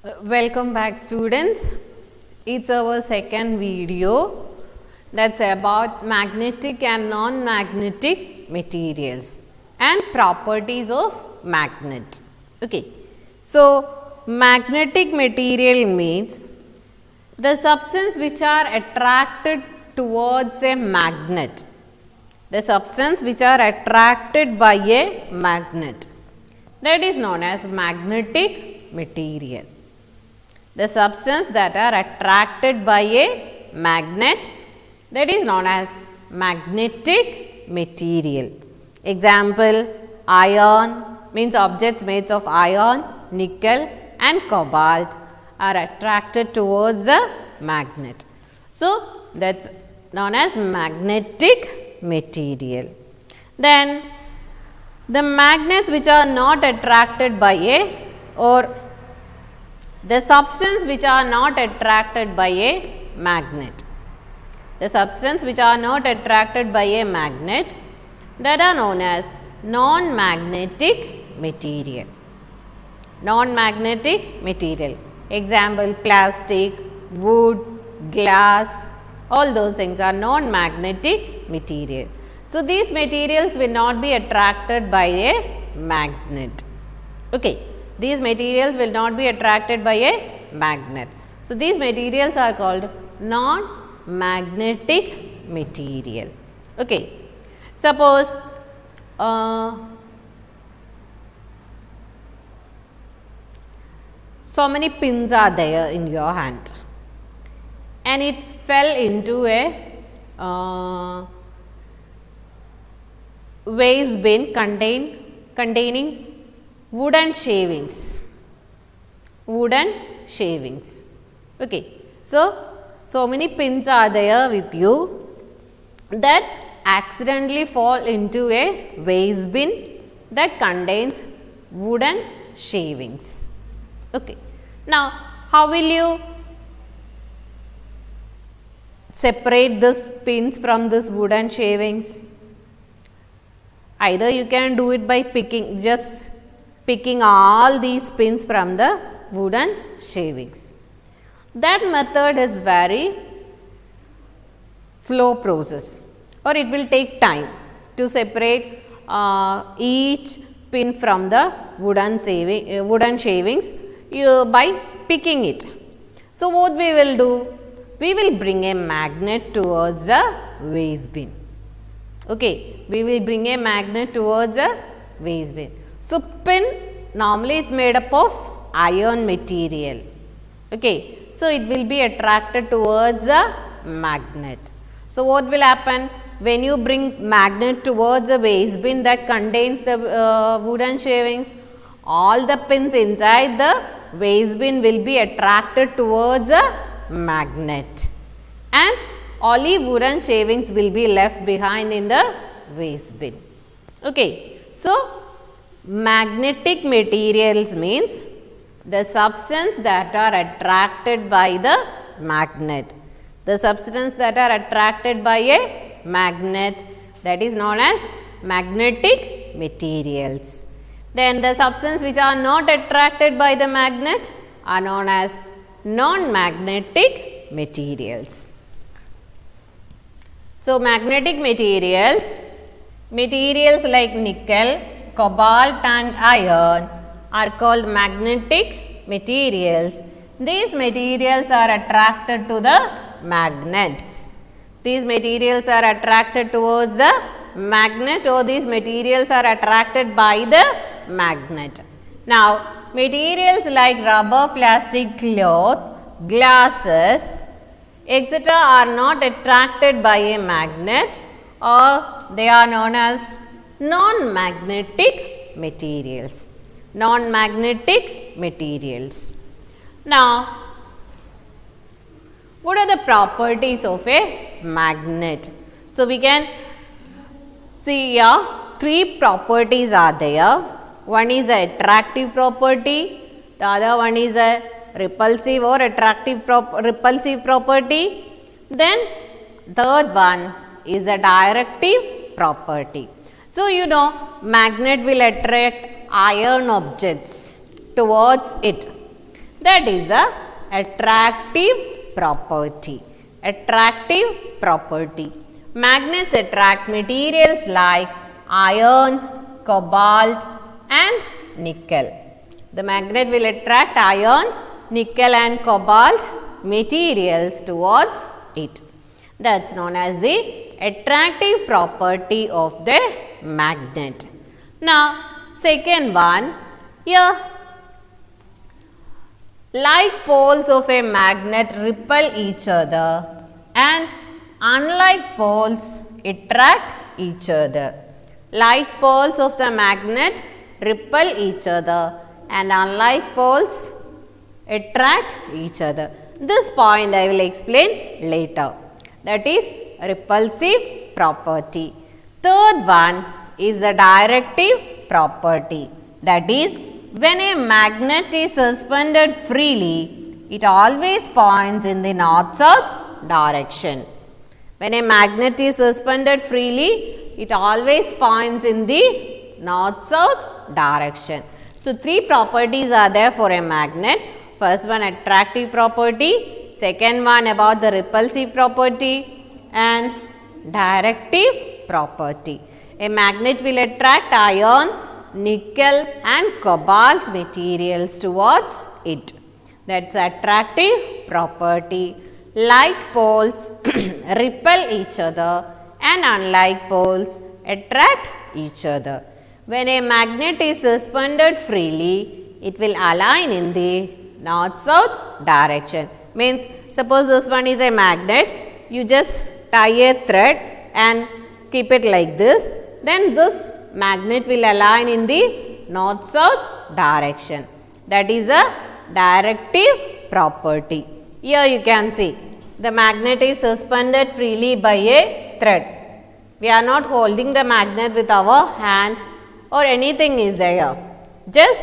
Welcome back, students. It's our second video that's about magnetic and non-magnetic materials and properties of magnet. Okay. So, magnetic material means the substance which are attracted towards a magnet. The substance which are attracted by a magnet. That is known as magnetic material. The substance that are attracted by a magnet, that is known as magnetic material. Example, iron means objects made of iron, nickel and cobalt are attracted towards the magnet. So, that is known as magnetic material. Then, the magnets which are not attracted by a or the substance which are not attracted by a magnet. The substance which are not attracted by a magnet, that are known as non-magnetic material. Non-magnetic material. Example, plastic, wood, glass, all those things are non-magnetic material. So, these materials will not be attracted by a magnet. Okay. These materials will not be attracted by a magnet. So, these materials are called non-magnetic material. Okay. Suppose so many pins are there in your hand and it fell into a waste bin containing wooden shavings. Okay. So many pins are there with you that accidentally fall into a waste bin that contains wooden shavings. Okay. Now, how will you separate these pins from these wooden shavings? Either you can do it by picking all these pins from the wooden shavings. That method is very slow process or it will take time to separate each pin from the wooden shavings by picking it. So, what we will do? We will bring a magnet towards the waste bin. Okay, we will bring a magnet towards the waste bin. So, pin normally it is made up of iron material. Okay. So, it will be attracted towards the magnet. So, what will happen? When you bring magnet towards the waste bin that contains the wooden shavings, all the pins inside the waste bin will be attracted towards the magnet and only wooden shavings will be left behind in the waste bin. Okay. So, magnetic materials means the substance that are attracted by the magnet. The substance that are attracted by a magnet, that is known as magnetic materials. Then the substance which are not attracted by the magnet are known as non-magnetic materials. So, magnetic materials like nickel, cobalt and iron are called magnetic materials. These materials are attracted to the magnets. These materials are attracted towards the magnet or these materials are attracted by the magnet. Now, materials like rubber, plastic, cloth, glasses, etc. are not attracted by a magnet or they are known as non-magnetic materials. Non-magnetic materials. Now, what are the properties of a magnet? So, we can see here three properties are there. One is a attractive property, the other one is a repulsive or repulsive property. Then third one is a directive property. So, you know magnet will attract iron objects towards it. That is a attractive property. Attractive property. Magnets attract materials like iron, cobalt and nickel. The magnet will attract iron, nickel and cobalt materials towards it. That's known as the attractive property of the magnet. Now, second one, here like poles of a magnet repel each other and unlike poles attract each other. Like poles of the magnet repel each other and unlike poles attract each other. This point I will explain later. That is repulsive property. Third one is the directive property. That is, when a magnet is suspended freely, it always points in the north-south direction. When a magnet is suspended freely, it always points in the north-south direction. So, three properties are there for a magnet. First one, attractive property. Second one, about the repulsive property and directive property. A magnet will attract iron, nickel and cobalt materials towards it. That's attractive property. Like poles repel each other and unlike poles attract each other. When a magnet is suspended freely, it will align in the north-south direction. Means, suppose this one is a magnet, you just tie a thread and keep it like this, then this magnet will align in the north-south direction. That is a directive property. Here you can see the magnet is suspended freely by a thread. We are not holding the magnet with our hand or anything is there. Just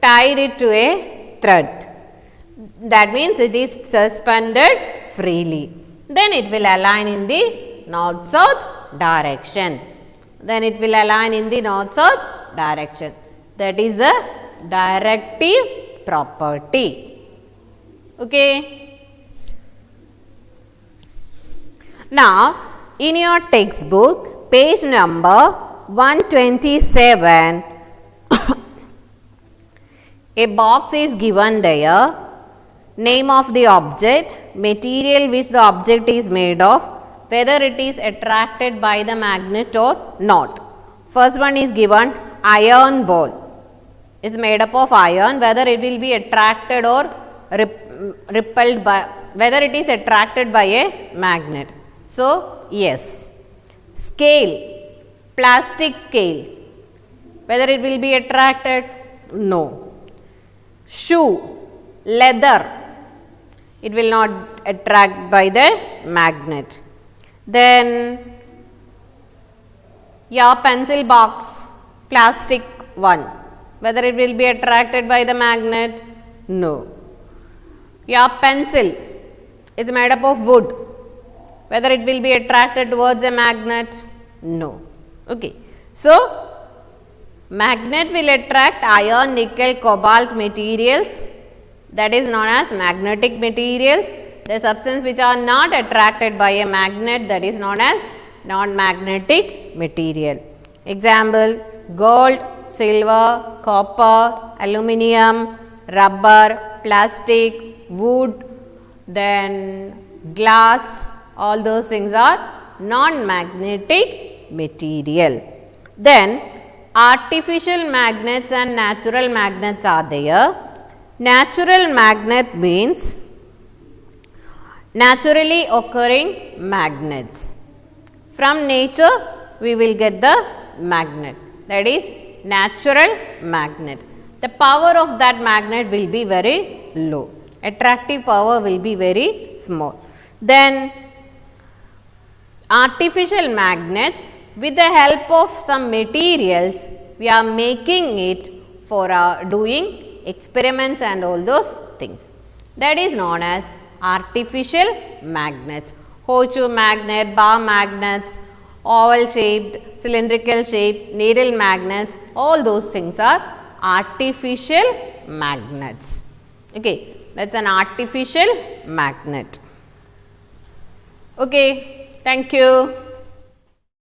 tied it to a thread. That means it is suspended freely. Then it will align in the north-south direction. Then it will align in the north-south direction. That is a directive property. Okay. Now, in your textbook, page number 127, a box is given there. Name of the object, material which the object is made of, whether it is attracted by the magnet or not. First one is given iron ball. It's made up of iron, whether it will be attracted or repelled by, whether it is attracted by a magnet. So, yes. Scale, plastic scale, whether it will be attracted? No. Shoe, leather, it will not attract by the magnet. Then, your pencil box, plastic one, whether it will be attracted by the magnet? No. Your pencil is made up of wood, whether it will be attracted towards a magnet? No. Okay. So, magnet will attract iron, nickel, cobalt materials, that is known as magnetic materials. The substance which are not attracted by a magnet, that is known as non-magnetic material. Example, gold, silver, copper, aluminium, rubber, plastic, wood, then glass, all those things are non-magnetic material. Then artificial magnets and natural magnets are there. Natural magnet means naturally occurring magnets. From nature we will get the magnet, that is natural magnet. The power of that magnet will be very low. Attractive power will be very small. Then artificial magnets, with the help of some materials, we are making it for doing experiments and all those things. That is known as artificial magnets. Horseshoe magnet, bar magnets, oval shaped, cylindrical shaped, needle magnets, all those things are artificial magnets. Okay, that's an artificial magnet. Okay, thank you.